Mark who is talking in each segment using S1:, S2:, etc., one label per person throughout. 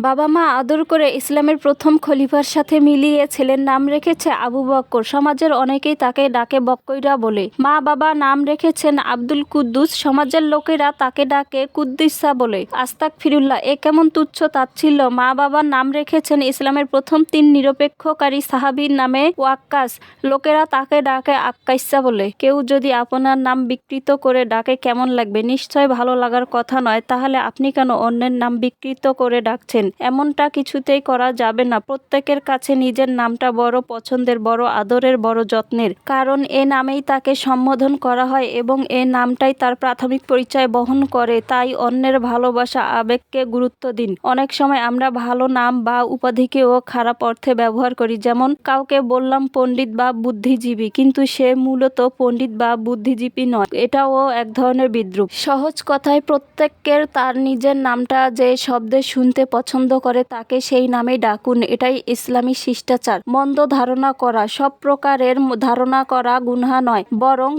S1: বাবা মা আদর করে ইসলামের প্রথম খলিফার সাথে মিলিয়ে ছেলের নাম রেখেছে আবু বক্কর। সমাজের অনেকেই তাকে ডাকে বক্কইরা বলে। মা বাবা নাম রেখেছেন আব্দুল কুদ্দুস, সমাজের লোকেরা তাকে ডাকে কুদ্দিসা বলে। আস্তাগফিরুল্লাহ, এ কেমন তুচ্ছ তাচ্ছিল্য। মা বাবার নাম রেখেছেন ইসলামের প্রথম 3 নিরপেক্ষকারী সাহাবীর নামে ওয়াক্কাস, লোকেরা তাকে ডাকে আক্কাইসা বলে। কেউ যদি আপনার নাম বিকৃত করে ডাকে কেমন লাগবে? নিশ্চয় ভালো লাগার কথা নয়। তাহলে আপনি কেন অন্যের নাম বিকৃত করে ডাকছেন? এমনটা কিছুতেই করা যাবে না। প্রত্যেকের কাছে নিজের নামটা বড় পছন্দের, বড় আদরের, বড় যত্নের। কারণ এ নামেই তাকে সম্বোধন করা হয় এবং এ নামটাই তার প্রাথমিক পরিচয় বহন করে। তাই অন্যের ভালোবাসা, আবেগকে গুরুত্ব দিন। অনেক সময় আমরা ভালো নাম বা উপাধিকেও খারাপ অর্থে ব্যবহার করি। যেমন কাউকে বললাম পণ্ডিত বা বুদ্ধিজীবী, কিন্তু সে মূলত পণ্ডিত বা বুদ্ধিজীবী নয়। এটাও এক ধরনের বিদ্রূপ। সহজ কথায়, প্রত্যেকের তার নিজের নামটা যে শব্দে শুনতে পছন্দ করে তাকে সেই নামেই ডাকুন। এটাই ইসলামী শিষ্টাচার। মন্দ ধারণা করা, সব প্রকারের ধারণা করা গুনাহ নয়, বরং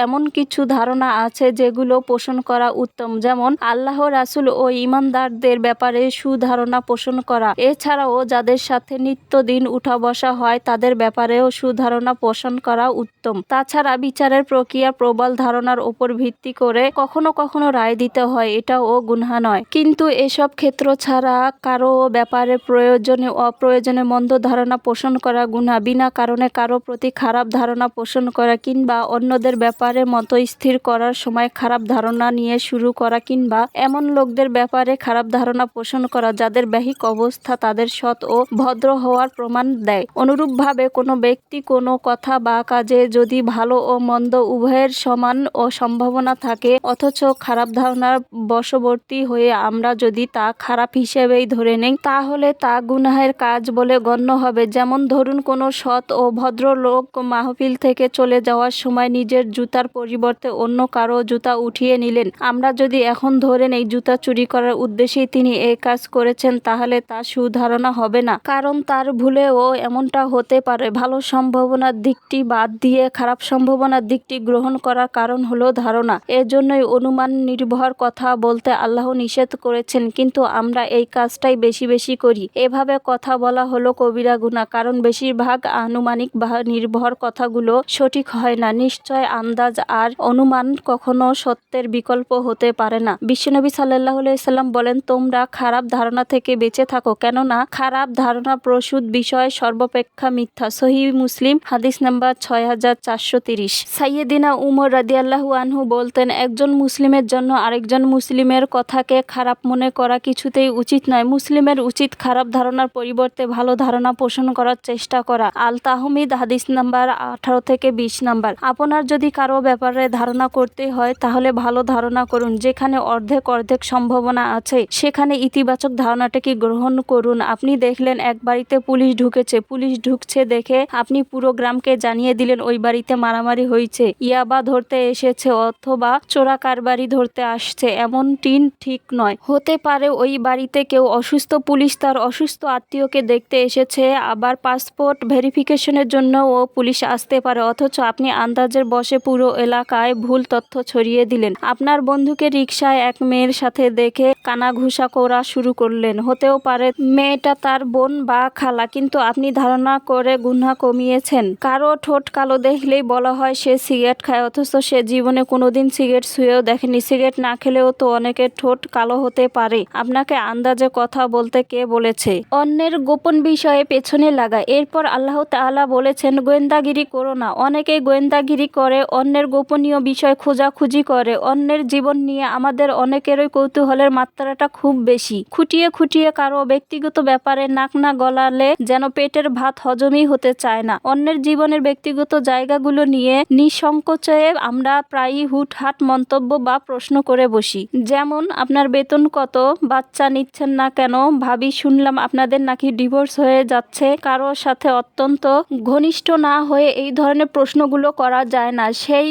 S1: এমন কিছু ধারণা আছে যেগুলো পোষণ করা উত্তম। যেমন আল্লাহ, রাসূল ও ঈমানদারদের ব্যাপারে সুধারণা পোষণ করা। এছাড়াও যাদের সাথে নিত্যদিন উঠা বসা হয় তাদের ব্যাপারেও সুধারণা পোষণ করা উত্তম। তাছাড়া বিচারের প্রক্রিয়া প্রবল ধারণার উপর ভিত্তি করে কখনো কখনো রায় দিতে হয়, এটাও গুনাহ নয়। কিন্তু এসব ক্ষেত্র ছাড়া কারো ব্যাপারে প্রয়োজনে অপ্রয়োজনে মন্দ ধারণা পোষণ করা গুনাহ। বিনা কারণে কারো প্রতি খারাপ ধারণা পোষণ করা কিংবা অন্যদের ব্যাপারে মত স্থির করার সময় খারাপ ধারণা নিয়ে শুরু করা কিংবা এমন লোকদের ব্যাপারে খারাপ ধারণা পোষণ করা যাদের বাহ্যিক অবস্থা তাদের সৎ ও ভদ্র হওয়ার প্রমাণ দেয়। অনুরূপভাবে কোনো ব্যক্তি কোনো কথা বা কাজে যদি ভালো ও মন্দ উভয়ের সমান ও সম্ভাবনা থাকে অথচ খারাপ ধারণার বশবর্তী হয়ে আমরা যদি তা খারাপ হিসেবেই ধরে নেই তাহলে তা গুনাহের কাজ বলে গণ্য হবে। যেমন ধরুন, কোনো সৎ ও ভদ্র লোক মাহফিল থেকে চলে যাওয়ার সময় নিজের জুতার পরিবর্তে অন্য কারো জুতা উঠিয়ে নিলেন। আমরা যদি এখন ধরে নেই জুতা চুরি করার উদ্দেশ্যেই তিনি এই কাজ করেছেন তাহলে তা সুধারণা হবে না, কারণ তার ভুলেও এমনটা হতে পারে। ভালো সম্ভাবনার দিকটি বাদ দিয়ে খারাপ সম্ভাবনার দিকটি গ্রহণ করার কারণ হলো ধারণা। এজন্যই অনুমান নির্ভর কথা বলতে আল্লাহ নিষেধ করেছেন, কিন্তু আমরা এই কাজটাই বেশি বেশি করি। এভাবে কথা বলা হলো কবিরা গুনাহ, কারণ বেশিরভাগ আনুমানিক বা নির্ভর কথাগুলো সঠিক হয় না। নিশ্চয় আন্দাজ আর অনুমান কখনো সত্যের বিকল্প হতে পারে না। বিশ্বনবী সাল্লাল্লাহু আলাইহি সাল্লাম বলেন, তোমরা খারাপ ধারণা থেকে বেঁচে থাকো, কেননা খারাপ ধারণা প্রসূত বিষয় সর্বাপেক্ষা মিথ্যা। সহিহ মুসলিম, হাদিস নাম্বার 6430। সাইয়েদিনা উমর রাদিয়াল্লাহু আনহু বলতেন, একজন মুসলিমের জন্য আরেকজন মুসলিমের কথাকে খারাপ মনে করা কিছুতেই উচিত নয়। মুসলিমের উচিত খারাপ ধারণার পরিবর্তে ভালো ধারণা পোষণ করার চেষ্টা করা। আল তাহমিদ, হাদিস নাম্বার 18 থেকে 20 নাম্বার। আপনার যদি কারো ব্যাপারে ধারণা করতে হয় তাহলে ভালো ধারণা করুন। যেখানে অর্ধেক অর্ধেক সম্ভাবনা আছে সেখানে ইতিবাচক ধারণাটাকে গ্রহণ করুন। আপনি দেখলেন এক বাড়িতে পুলিশ ঢুকেছে, পুলিশ ঢুকছে দেখে আপনি পুরো গ্রামকে জানিয়ে দিলেন ওই বাড়িতে মারামারি হয়েছে, ইয়াবা ধরতে এসেছে অথবা চোরা কারবারি ধরতে আসছে। এমনটি ঠিক নয়। হতে পারে ওই বাড়িতে কেউ অসুস্থ, পুলিশ তার অসুস্থ আত্মীয়কে দেখতে এসেছে, আবার পাসপোর্ট ভেরিফিকেশনের জন্যও পুলিশ আসতে পারে, অথচ আপনি আন্দাজের বশে পুরো এলাকায় ভুল তথ্য ছড়িয়ে দিলেন। আপনার বন্ধুকে রিকশায় এক মেয়ের সাথে দেখে কানাঘুষা করা শুরু করলেন। হতেও পারে মেয়েটা তার বোন বা খালা, কিন্তু আপনি ধারণা করে গুনাহ কমিয়েছেন। কারো ঠোঁট কালো দেখলেই বলা হয় সে সিগারেট খায়, অথচ সে জীবনে কোনোদিন সিগারেট ছুঁয়েও দেখেনি। সিগারেট না খেলেও তো অনেকের ঠোঁট কালো হতে পারে। আপনাকে আন্দাজে কথা বলতে কে বলেছে? অন্যের গোপন বিষয়ে পেছনে লাগা। এরপর আল্লাহ তাআলা বলেছেন, গোয়েন্দাগিরি করো না। অনেকেই গোয়েন্দাগিরি করে, অন্যের গোপনীয় বিষয় খোঁজাখুঁজি করে। অন্যের জীবন নিয়ে আমাদের অনেকেরই কৌতূহলের মাত্রাটা খুব বেশি। খুঁটিয়ে খুঁটিয়ে কারো ব্যক্তিগত ব্যাপারে নাক না গলালে যেন পেটের ভাত হজমই হতে চায় না। অন্যের জীবনের ব্যক্তিগত জায়গাগুলো নিয়ে নিঃসংকোচে আমরা প্রায়ই হুটহাট মন্তব্য বা প্রশ্ন করে বসি। যেমন, আপনার বেতন কত? বাচ্চা নিচ্ছেন না কেন? ভাবি, শুনলাম আপনাদের নাকি ডিভোর্স হয়ে যাচ্ছে। কারো সাথে অত্যন্ত ঘনিষ্ঠ না হয়ে এই ধরনের প্রশ্নগুলো করা যায় না, সেই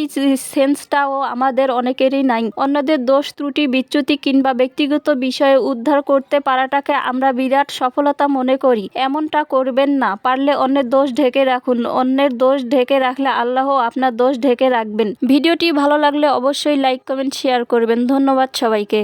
S1: সেন্সটাও আমাদের অনেকেরই নাই। অন্যদের দোষ ত্রুটি বিচ্যুতি কিংবা ব্যক্তিগত বিষয়ে উদ্ধার করতে পারাটাকে আমরা বিরাট সফলতা মনে করি। এমনটা করবেন না। পারলে অন্যের দোষ ঢেকে রাখুন। অন্যের দোষ ঢেকে রাখলে আল্লাহ আপনার দোষ ঢেকে রাখবেন। ভিডিওটি ভালো লাগলে অবশ্যই লাইক, কমেন্ট, শেয়ার করবেন। ধন্যবাদ সবাইকে।